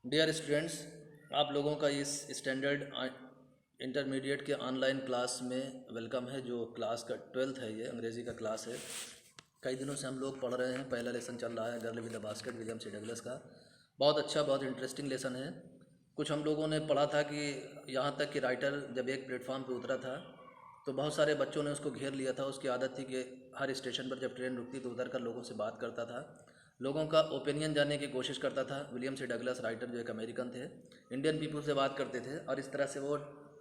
Dear students, आप लोगों का इस स्टैंडर्ड इंटरमीडिएट के ऑनलाइन क्लास में वेलकम है। जो क्लास का 12th है, ये अंग्रेज़ी का क्लास है। कई दिनों से हम लोग पढ़ रहे हैं। पहला लेसन चल रहा है girl with the basket, William C Douglas का। बहुत अच्छा, बहुत इंटरेस्टिंग लेसन है। कुछ हम लोगों ने पढ़ा था कि यहाँ तक कि राइटर जब एक प्लेटफॉर्म पे उतरा था तो बहुत सारे बच्चों ने उसको घेर लिया था। उसकी आदत थी कि हर स्टेशन पर जब ट्रेन रुकती तो उतर कर लोगों से बात करता था, लोगों का ओपिनियन जानने की कोशिश करता था। विलियम सी डगलस राइटर जो एक अमेरिकन थे, इंडियन पीपल से बात करते थे और इस तरह से वो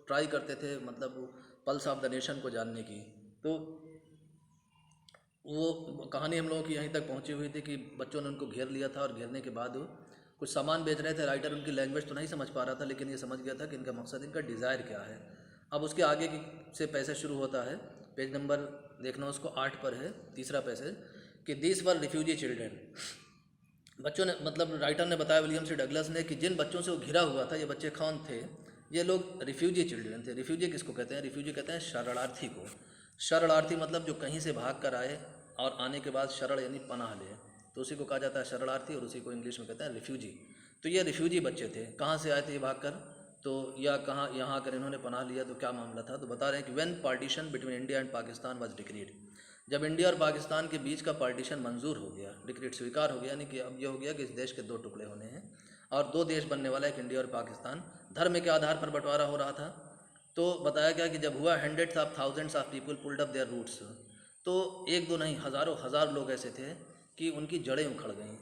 ट्राई करते थे, मतलब पल्स ऑफ द नेशन को जानने की। तो वो कहानी हम लोगों की यहीं तक पहुंची हुई थी कि बच्चों ने उनको घेर लिया था और घेरने के बाद कुछ सामान बेच रहे थे। राइटर उनकी लैंग्वेज तो नहीं समझ पा रहा था, लेकिन ये समझ गया था कि इनका मकसद, इनका डिज़ायर क्या है। अब उसके आगे की से पैसेज शुरू होता है। पेज नंबर देखना, उसको 8 पर है, तीसरा पैसेज, कि दिस वर रिफ्यूजी चिल्ड्रेन। बच्चों ने, मतलब राइटर ने बताया, विलियम सी डगलस ने, कि जिन बच्चों से वो घिरा हुआ था, ये बच्चे कौन थे? ये लोग रिफ्यूजी चिल्ड्रन थे। रिफ्यूजी किसको कहते हैं? रिफ्यूजी कहते हैं शरणार्थी को। शरणार्थी मतलब जो कहीं से भाग कर आए और आने के बाद शरण यानी पनाह ले, तो उसी को कहा जाता है शरणार्थी, और उसी को इंग्लिश में कहते हैं रिफ्यूजी। तो ये रिफ्यूजी बच्चे थे। कहाँ से आए थे ये भाग कर? तो या कहाँ यहाँ आकर इन्होंने पनाह लिया, तो क्या मामला था? तो बता रहे हैं कि when partition between India and Pakistan was decreed, जब इंडिया और पाकिस्तान के बीच का पार्टीशन मंजूर हो गया, डिक्रीट स्वीकार हो गया, यानी कि अब ये हो गया कि इस देश के दो टुकड़े होने हैं और दो देश बनने वाला है, एक इंडिया और पाकिस्तान। धर्म के आधार पर बंटवारा हो रहा था। तो बताया गया कि जब हुआ, hundreds of thousands of people pulled up their roots, तो एक दो नहीं, हज़ारों हज़ार लोग ऐसे थे कि उनकी जड़ें उखड़ गईं।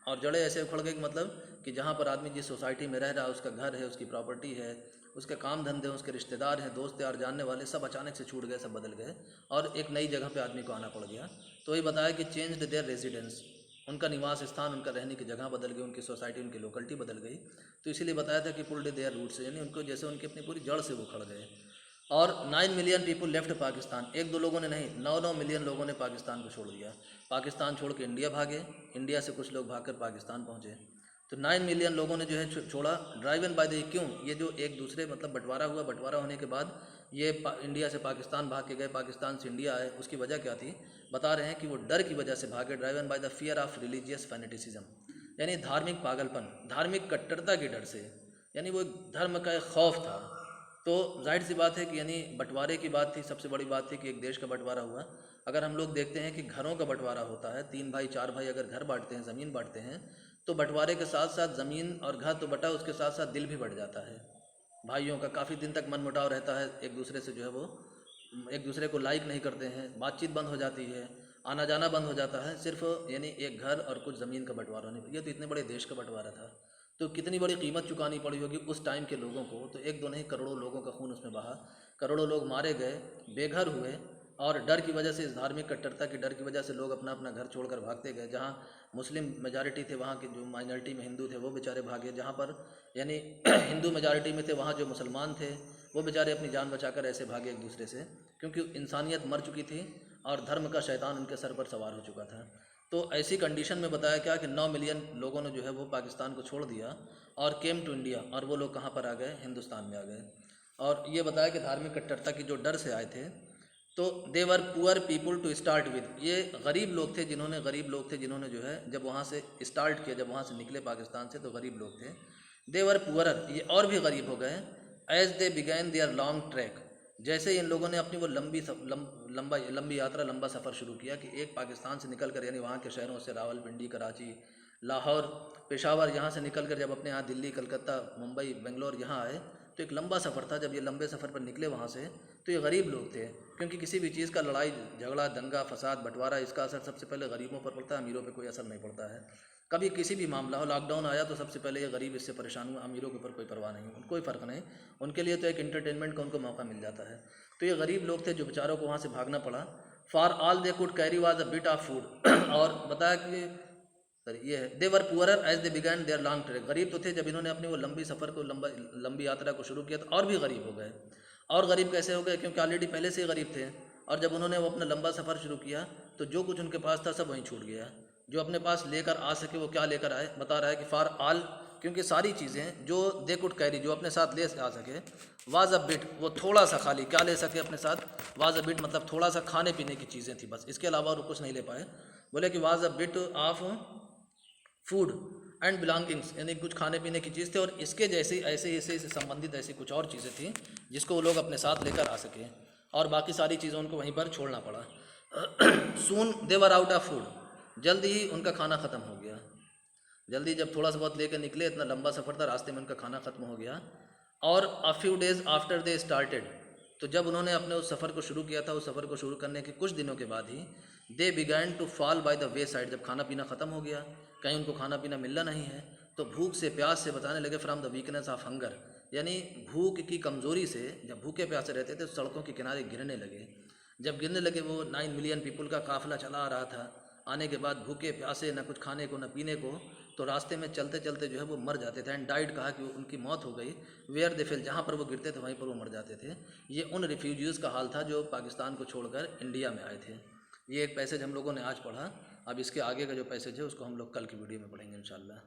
और जड़ें ऐसे उखड़ गई कि मतलब कि जहाँ पर आदमी जिस सोसाइटी में रह रहा है, उसका घर है, उसकी प्रॉपर्टी है, उसके काम धंधे, उसके रिश्तेदार हैं, दोस्त यार, जानने वाले, सब अचानक से छूट गए, सब बदल गए और एक नई जगह पे आदमी को आना पड़ गया। तो ये बताया कि चेंज्ड देयर रेजिडेंस, उनका निवास स्थान, उनका रहने की जगह बदल गई, उनकी सोसाइटी, उनकी लोकलिटी बदल गई। तो इसीलिए बताया था कि पुल्ड देयर रूट्स, यानी उनको जैसे उनकी अपनी पूरी जड़ से वो उखड़ गए। और 9 मिलियन पीपल लेफ्ट पाकिस्तान, एक दो लोगों ने नहीं, 9 मिलियन लोगों ने पाकिस्तान को छोड़ दिया। पाकिस्तान छोड़ के इंडिया भागे, इंडिया से कुछ लोग भागकर पाकिस्तान पहुँचे। तो 9 मिलियन लोगों ने जो है छोड़ा। ड्राइवन बाय द, क्यों? ये जो एक दूसरे, मतलब बंटवारा हुआ, बंटवारा होने के बाद ये इंडिया से पाकिस्तान भाग के गए, पाकिस्तान से इंडिया आए, उसकी वजह क्या थी? बता रहे हैं कि वो डर की वजह से भागे। Driven by the fear of religious fanaticism, यानी धार्मिक पागलपन, धार्मिक कट्टरता के डर से, यानी वो एक धर्म का एक खौफ था। तो जाहिर सी बात है कि यानी बंटवारे की बात थी, सबसे बड़ी बात थी कि एक देश का बंटवारा हुआ। अगर हम लोग देखते हैं कि घरों का बंटवारा होता है, 3 भाई 4 भाई अगर घर बांटते हैं, ज़मीन बांटते हैं, तो बंटवारे के साथ साथ ज़मीन और घर तो बटा, उसके साथ साथ दिल भी बढ़ जाता है। भाइयों का काफ़ी दिन तक मनमुटाव रहता है, एक दूसरे से जो है वो एक दूसरे को लाइक नहीं करते हैं, बातचीत बंद हो जाती है, आना जाना बंद हो जाता है, सिर्फ यानी एक घर और कुछ ज़मीन का बंटवारा नहीं। ये तो इतने बड़े देश का बंटवारा था, तो कितनी बड़ी कीमत चुकानी पड़ी होगी उस टाइम के लोगों को। तो एक दो नहीं, करोड़ों लोगों का खून उसमें बहा, करोड़ों लोग मारे गए, बेघर हुए, और डर की वजह से, इस धार्मिक कट्टरता की डर की वजह से लोग अपना अपना घर छोड़कर भागते गए। जहाँ मुस्लिम मेजॉरिटी थे, वहाँ के जो माइनॉरिटी में हिंदू थे वो बेचारे भागे। जहाँ पर यानी हिंदू मेजॉरिटी में थे, वहाँ जो मुसलमान थे वो बेचारे अपनी जान बचाकर ऐसे भागे एक दूसरे से, क्योंकि इंसानियत मर चुकी थी और धर्म का शैतान उनके सर पर सवार हो चुका था। तो ऐसी कंडीशन में बताया क्या कि 9 मिलियन लोगों ने जो है वो पाकिस्तान को छोड़ दिया और केम टू इंडिया, और वो लोग कहाँ पर आ गए? हिंदुस्तान में आ गए। और ये बताया कि धार्मिक कट्टरता की जो डर से आए थे, तो they were poor people to start with, ये गरीब लोग थे, जिन्होंने जो है जब वहाँ से स्टार्ट किया, जब वहाँ से निकले पाकिस्तान से, तो गरीब लोग थे। दे वर पुअरर, ये और भी गरीब हो गए। As they began their long track, जैसे इन लोगों ने अपनी वो लंबी यात्रा, लंबा सफ़र शुरू किया, कि एक पाकिस्तान से निकल कर, यानी वहाँ के शहरों से, रावलपिंडी, कराची, लाहौर, पेशावर, यहाँ से निकल कर जब अपने यहाँ दिल्ली, कलकत्ता, मुंबई, बेंगलोर यहाँ आए, तो एक लंबा सफ़र था। जब ये लंबे सफ़र पर निकले वहाँ से, तो ये गरीब लोग थे, क्योंकि किसी भी चीज़ का लड़ाई झगड़ा, दंगा फसाद, बंटवारा, इसका असर सबसे पहले गरीबों पर पड़ता है, अमीरों पर कोई असर नहीं पड़ता है। कभी किसी भी मामला हो, लॉकडाउन आया तो सबसे पहले ये गरीब इससे परेशान हुआ, अमीरों के ऊपर कोई परवाह नहीं, उनको कोई फ़र्क नहीं, उनके लिए तो एक इंटरटेनमेंट का उनको मौका मिल जाता है। तो ये गरीब लोग थे जो बेचारों को वहाँ से भागना पड़ा। For all they could carry was a bit of food और बताया कि सर ये है, they were poorer as they began their long trek, गरीब तो थे जब इन्होंने अपनी वो लंबी सफ़र को, लंबी यात्रा को शुरू किया, तो और भी गरीब हो गए। और गरीब कैसे हो गए? क्योंकि ऑलरेडी पहले से ही गरीब थे, और जब उन्होंने वो अपना लंबा सफ़र शुरू किया, तो जो कुछ उनके पास था सब वहीं छूट गया। जो अपने पास लेकर आ सके वो क्या लेकर आए? बता रहा है कि फॉर ऑल, क्योंकि सारी चीज़ें जो दे कुड कैरी, जो अपने साथ ले आ सके, वाज अ बिट, वो थोड़ा सा, खाली क्या ले सके अपने साथ? वाज अ बिट मतलब थोड़ा सा खाने पीने की चीज़ें थी बस, इसके अलावा और कुछ नहीं ले पाए। बोले कि was a bit of food and belongings, यानी कुछ खाने पीने की चीज़ थे, और इसके जैसे ऐसे ऐसे से संबंधित ऐसी कुछ और चीज़ें थी जिसको वो लोग अपने साथ लेकर आ सके, और बाकी सारी चीज़ों उनको वहीं पर छोड़ना पड़ा। सून दे वर आउट ऑफ फूड, जल्दी ही उनका खाना ख़त्म हो गया। जल्दी जब थोड़ा सा बहुत लेकर निकले, इतना लंबा सफ़र था, रास्ते में उनका खाना ख़त्म हो गया। और a few days after they started, तो जब उन्होंने अपने उस सफ़र को शुरू किया था, उस सफ़र को शुरू करने के कुछ दिनों के बाद ही they began to fall by the wayside, जब खाना पीना ख़त्म हो गया, कहीं उनको खाना पीना मिलना नहीं है, तो भूख से प्यास से बताने लगे, from the weakness of hunger, यानी भूख की कमज़ोरी से जब भूखे प्यासे रहते थे सड़कों के किनारे गिरने लगे। जब गिरने लगे, वो 9 मिलियन पीपल का काफ़िला चला आ रहा था, आने के बाद भूखे प्यासे, न कुछ खाने को न पीने को, तो रास्ते में चलते चलते जो है वो मर जाते थे। एंड डाइड, कहा कि उनकी मौत हो गई, वेयर दे फेल, जहाँ पर वो गिरते थे वहीं पर वो मर जाते थे। ये उन रिफ्यूजीज़ का हाल था जो पाकिस्तान को छोड़कर इंडिया में आए थे। ये एक पैसेज हम लोगों ने आज पढ़ा। अब इसके आगे का जो पैसेज है उसको हम लोग कल की वीडियो में पढ़ेंगे इंशाल्लाह।